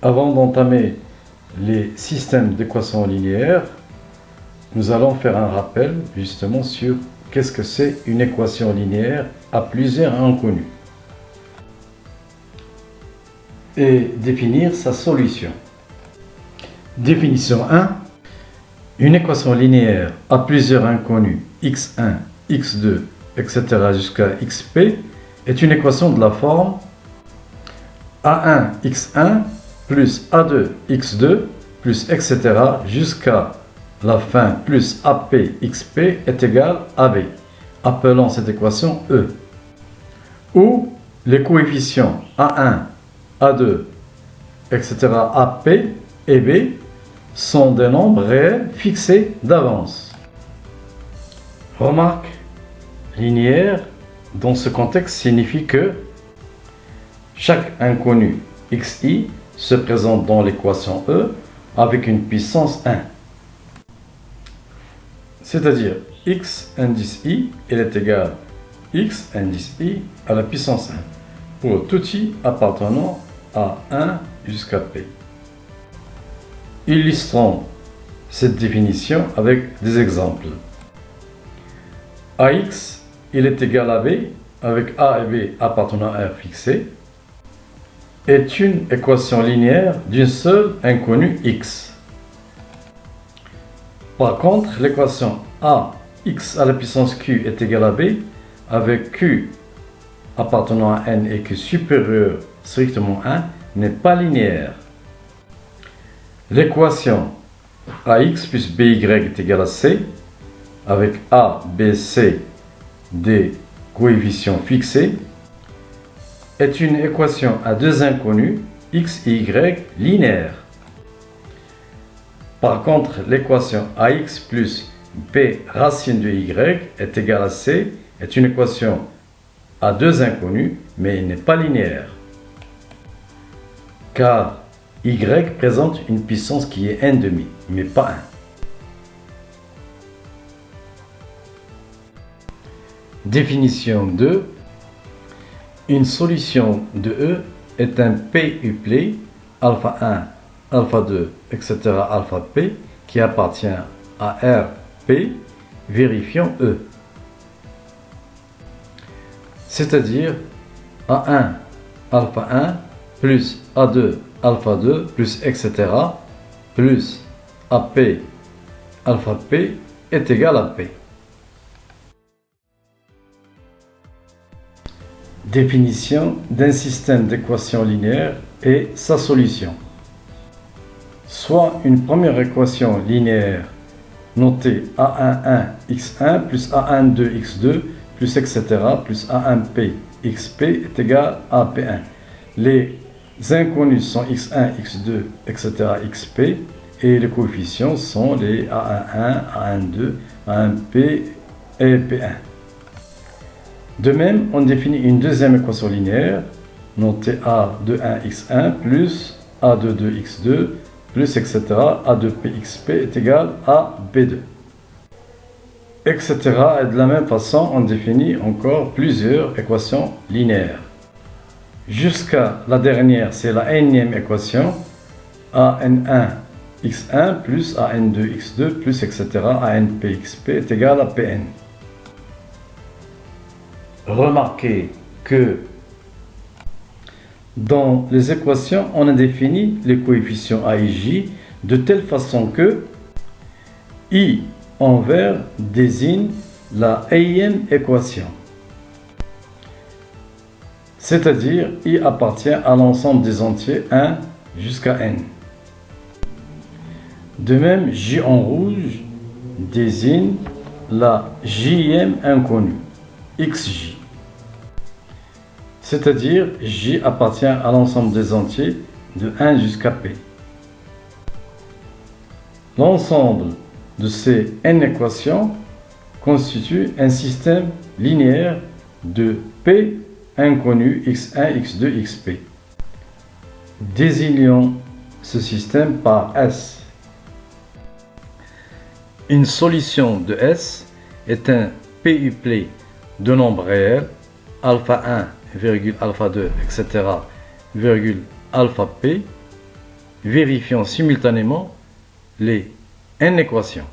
Avant d'entamer les systèmes d'équations linéaires, nous allons faire un rappel justement sur qu'est-ce que c'est une équation linéaire à plusieurs inconnus et définir sa solution. Définition 1. Une équation linéaire à plusieurs inconnus x1, x2, etc. jusqu'à xp est une équation de la forme a1 x1 plus a2 x2 plus etc. jusqu'à la fin plus ap xp est égal à b. Appelons cette équation E, où les coefficients a1, a2, etc. ap et b sont des nombres réels fixés d'avance. Remarque, linéaire dans ce contexte signifie que chaque inconnu xi se présente dans l'équation E avec une puissance 1. C'est-à-dire x indice i est égal à x indice i à la puissance 1 pour tout i appartenant à 1 jusqu'à p. Illustrons cette définition avec des exemples. Ax est égal à b avec a et b appartenant à r fixé est une équation linéaire d'une seule inconnue x. Par contre, l'équation ax à la puissance q est égale à b avec q appartenant à n et q supérieur strictement 1 n'est pas linéaire. L'équation ax plus by est égale à c avec a, b, c des coefficients fixés est une équation à deux inconnus x et y linéaire. Par contre, l'équation ax plus b racine de y est égale à c est une équation à deux inconnus mais n'est pas linéaire. Car y présente une puissance qui est 1,5, mais pas 1. Définition 2. Une solution de E est un P uplet alpha 1, alpha 2, etc. alpha P qui appartient à R P, vérifiant E. C'est-à-dire A1 alpha 1 plus A2 alpha 2 plus etc. plus AP alpha P est égal à P. Définition d'un système d'équations linéaires et sa solution. Soit une première équation linéaire notée A11 x1 plus A12 x2 plus etc. plus A1p xp est égal à P1. Les inconnus sont x1, x2, etc. xp et les coefficients sont les A11, A12, A1p et P1. De même, on définit une deuxième équation linéaire notée A21x1 plus A22x2 plus etc. A2pxp est égal à B2. Etc. Et de la même façon, on définit encore plusieurs équations linéaires. Jusqu'à la dernière, c'est la énième équation AN1x1 plus AN2x2 plus etc. ANpxp est égal à Pn. Remarquez que dans les équations, on a défini les coefficients a et j de telle façon que i en vert désigne la énième équation. C'est-à-dire i appartient à l'ensemble des entiers 1 jusqu'à n. De même, j en rouge désigne la jème inconnue, xj. C'est-à-dire j appartient à l'ensemble des entiers de 1 jusqu'à p. L'ensemble de ces n équations constitue un système linéaire de p inconnus x1, x2, xp. Désignons ce système par S. Une solution de S est un PUplet de nombres réels alpha 1, alpha 2, etc. alpha p vérifions simultanément les n équations.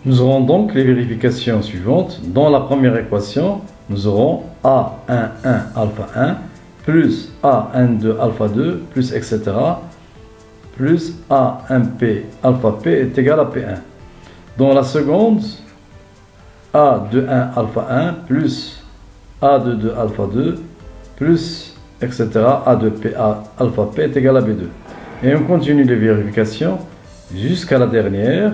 Nous aurons donc les vérifications suivantes. Dans la première équation, nous aurons A11 alpha 1 plus A12 alpha 2 plus etc. plus A1P alpha P est égal à P1. Dans la seconde, A21 alpha 1 plus A22 alpha 2 plus etc. A2P alpha P est égal à B2. Et on continue les vérifications jusqu'à la dernière.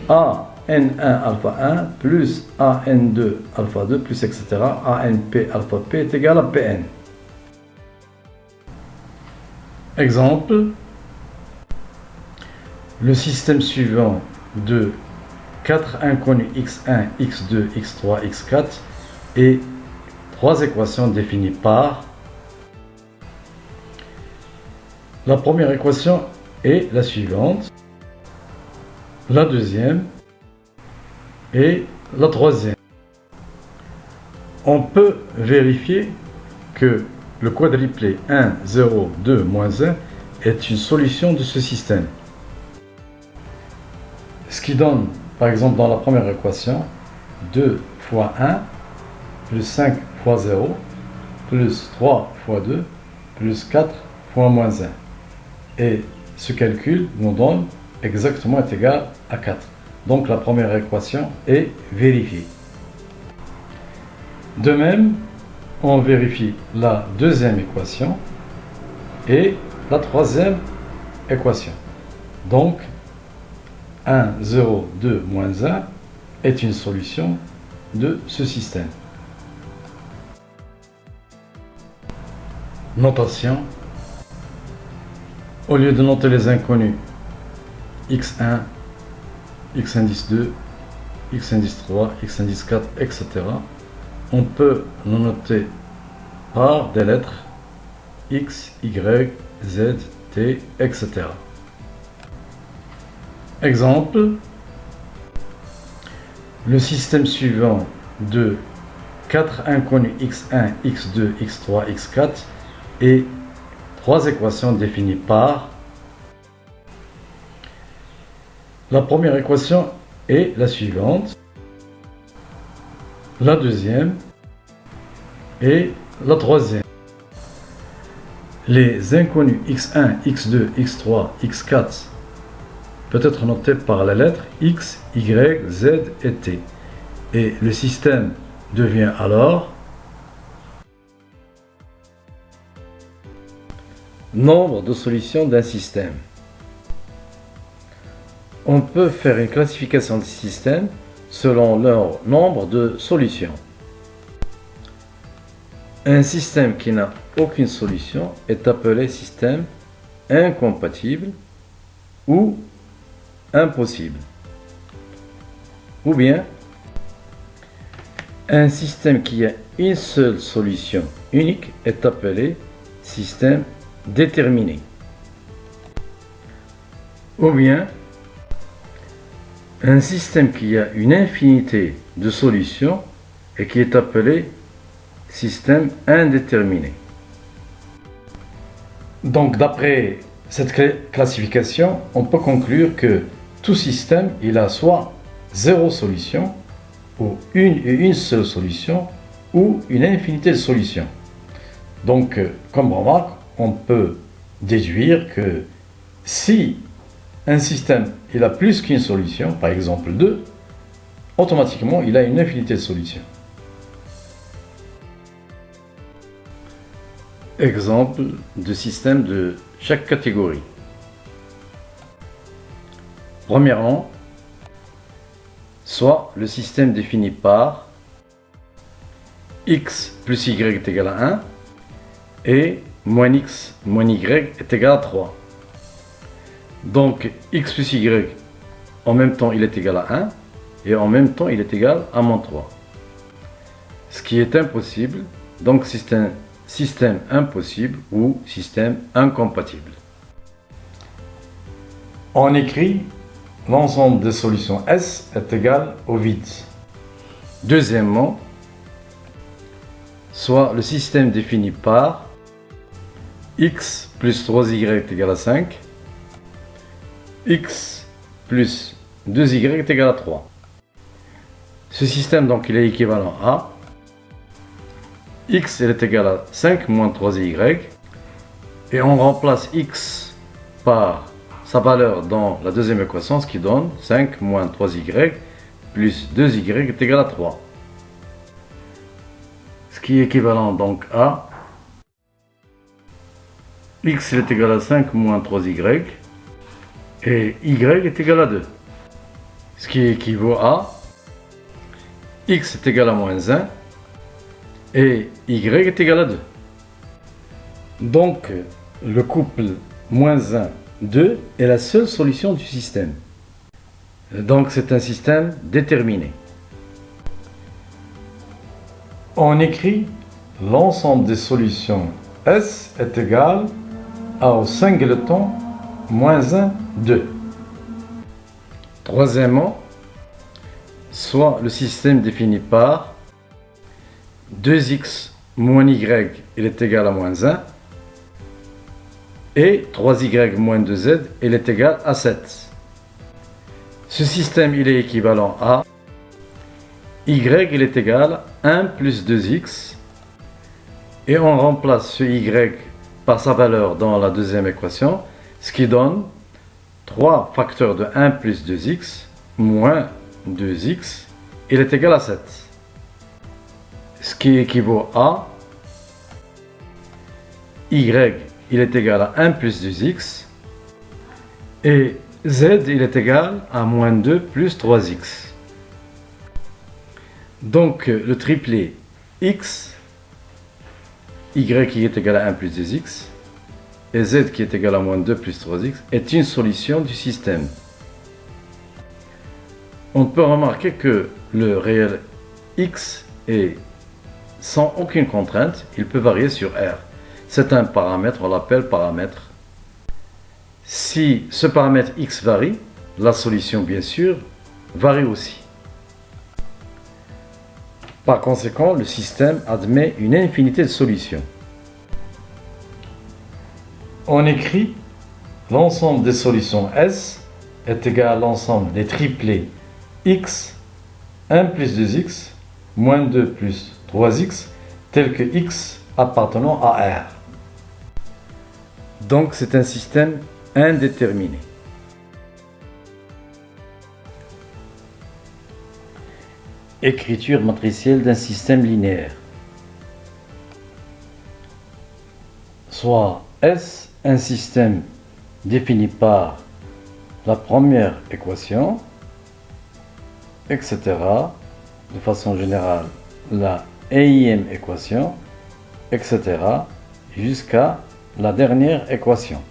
AN1 alpha 1 plus AN2 alpha 2 plus etc. ANP alpha P est égal à Pn. Exemple, le système suivant de 4 inconnus x1, x2, x3, x4 et 3 équations définies par. La première équation est la suivante, la deuxième et la troisième. On peut vérifier que le quadruplet 1, 0, 2, moins 1 est une solution de ce système. Ce qui donne, par exemple, dans la première équation, 2 fois 1, plus 5 fois 0, plus 3 fois 2, plus 4 fois moins 1. Et ce calcul nous donne exactement est égal à 4. Donc la première équation est vérifiée. De même, on vérifie la deuxième équation et la troisième équation. Donc 1, 0, 2, moins 1 est une solution de ce système. Notation. Au lieu de noter les inconnus x1, x indice 2, x indice 3, x indice 4, etc., on peut nous noter par des lettres x, y, z, t, etc. Exemple, le système suivant de 4 inconnus x1, x2, x3, x4 et 3 équations définies par. La première équation est la suivante, la deuxième et la troisième. Les inconnus x1, x2, x3, x4 peut être notés par la lettre x, y, z et t. Et le système devient alors nombre de solutions d'un système. On peut faire une classification des systèmes selon leur nombre de solutions. Un système qui n'a aucune solution est appelé système incompatible ou impossible. Ou bien, un système qui a une seule solution unique est appelé système déterminé. Ou bien, un système qui a une infinité de solutions et qui est appelé système indéterminé. Donc, d'après cette classification, on peut conclure que tout système, il a soit zéro solution, ou une seule solution, ou une infinité de solutions. Donc, comme remarque, on peut déduire que si un système il a plus qu'une solution, par exemple 2, automatiquement il a une infinité de solutions. Exemple de système de chaque catégorie. Premièrement, soit le système défini par x plus y est égal à 1 et moins x moins y est égal à 3. Donc x plus y en même temps il est égal à 1 et en même temps il est égal à moins 3. Ce qui est impossible, donc c'est un système impossible ou système incompatible. On écrit l'ensemble des solutions S est égal au vide. Deuxièmement, soit le système défini par x plus 3y est égal à 5, x plus 2y est égal à 3. Ce système, donc, il est équivalent à x, il est égal à 5 moins 3y, et on remplace x par sa valeur dans la deuxième équation, ce qui donne 5 moins 3y plus 2y est égal à 3. Ce qui est équivalent donc à x il est égal à 5 moins 3y et y est égal à 2. Ce qui équivaut à x est égal à moins 1 et y est égal à 2. Donc le couple moins 1, 2 est la seule solution du système. Donc c'est un système déterminé. On écrit l'ensemble des solutions S est égal au singleton moins 1, 2. Troisièmement, soit le système défini par 2x moins y il est égal à moins 1 et 3y moins 2z il est égal à 7. Ce système il est équivalent à y il est égal à 1 plus 2x et on remplace ce y par sa valeur dans la deuxième équation, ce qui donne 3 facteurs de 1 plus 2x moins 2x, il est égal à 7. Ce qui équivaut à y, il est égal à 1 plus 2x, et z, il est égal à moins 2 plus 3x. Donc le triplet x, y qui est égal à 1 plus 2x, et z qui est égal à moins 2 plus 3x, est une solution du système. On peut remarquer que le réel x est sans aucune contrainte, il peut varier sur R. C'est un paramètre, on l'appelle paramètre. Si ce paramètre x varie, la solution bien sûr varie aussi. Par conséquent, le système admet une infinité de solutions. On écrit l'ensemble des solutions S est égal à l'ensemble des triplets x, 1 plus 2x, moins 2 plus 3x, tel que x appartenant à R. Donc c'est un système indéterminé. Écriture matricielle d'un système linéaire. Soit S un système défini par la première équation, etc. De façon générale, la énième équation, etc. jusqu'à la dernière équation.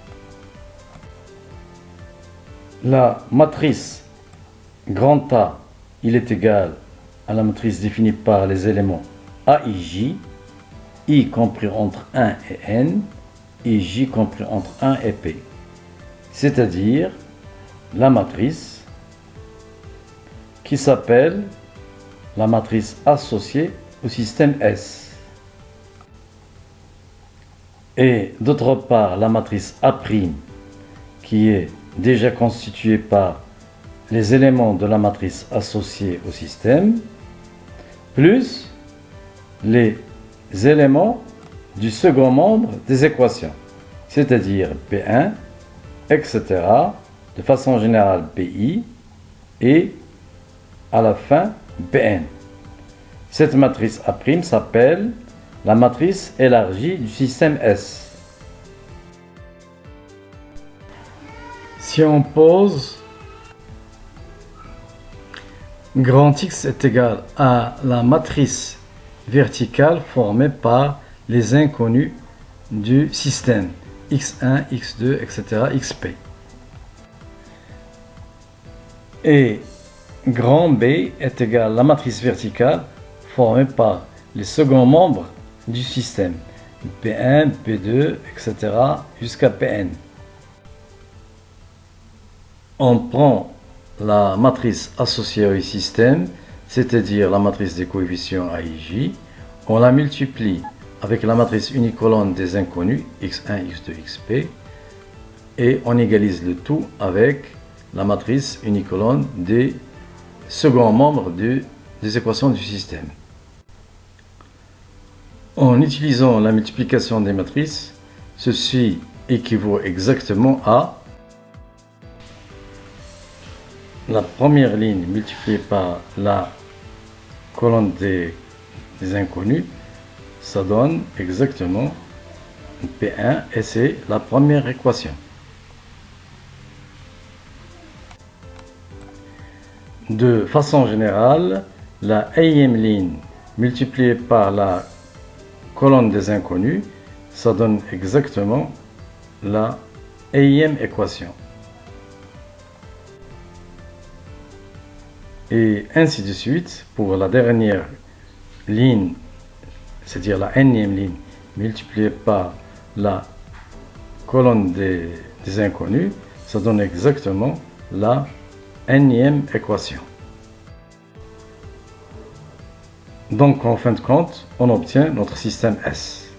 La matrice grand A, il est égal à la matrice définie par les éléments A et J, I compris entre 1 et N, et J compris entre 1 et P. C'est-à-dire la matrice qui s'appelle la matrice associée au système S. Et d'autre part, la matrice A' qui est déjà constituée par les éléments de la matrice associée au système, plus les éléments du second membre des équations, c'est-à-dire P1, etc., de façon générale PI, et à la fin Pn. Cette matrice A' s'appelle la matrice élargie du système S. Si on pose grand X est égal à la matrice verticale formée par les inconnus du système x1, x2, etc., xp. Et grand B est égal à la matrice verticale formée par les seconds membres du système P1, P2, etc. jusqu'à Pn. On prend la matrice associée au système, c'est-à-dire la matrice des coefficients A et J, on la multiplie avec la matrice unicolone des inconnus x1, x2, xp, et on égalise le tout avec la matrice unicolone des seconds membres des équations du système. En utilisant la multiplication des matrices, ceci équivaut exactement à la première ligne multipliée par la colonne des inconnus, ça donne exactement P1 et c'est la première équation. De façon générale, la ième ligne multipliée par la colonne des inconnus, ça donne exactement la ième équation. Et ainsi de suite pour la dernière ligne, c'est-à-dire la nème ligne multipliée par la colonne des inconnus, ça donne exactement la nème équation. Donc en fin de compte, on obtient notre système S.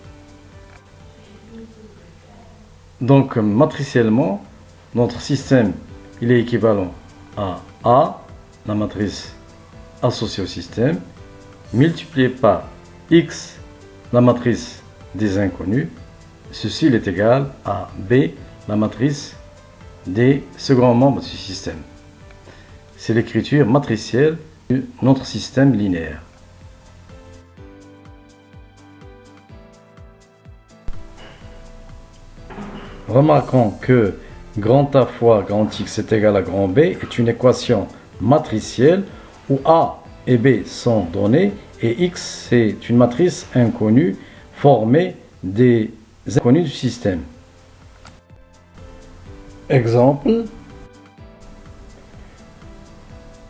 Donc matriciellement, notre système il est équivalent à A, la matrice associée au système, multiplié par X, la matrice des inconnus. Ceci est égal à B, la matrice des seconds membres du système. C'est l'écriture matricielle de notre système linéaire. Remarquons que grand A fois grand X est égal à grand B est une équation matricielle où A et B sont donnés et X c'est une matrice inconnue formée des inconnus du système. Exemple,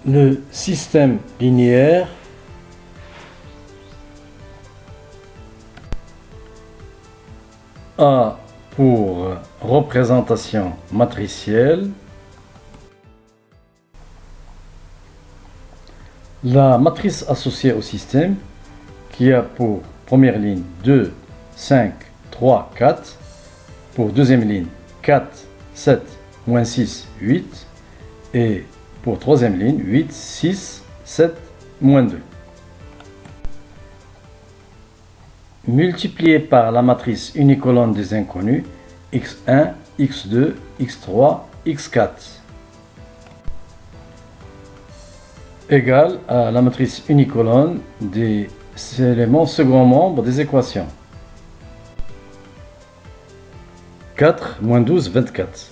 le système linéaire a pour représentation matricielle la matrice associée au système qui a pour première ligne 2, 5, 3, 4, pour deuxième ligne 4, 7, moins 6, 8, et pour troisième ligne 8, 6, 7, moins 2. Multiplié par la matrice unicolone des inconnus x1, x2, x3, x4 égale à la matrice unicolone des éléments second membres des équations. 4 moins 12, 24.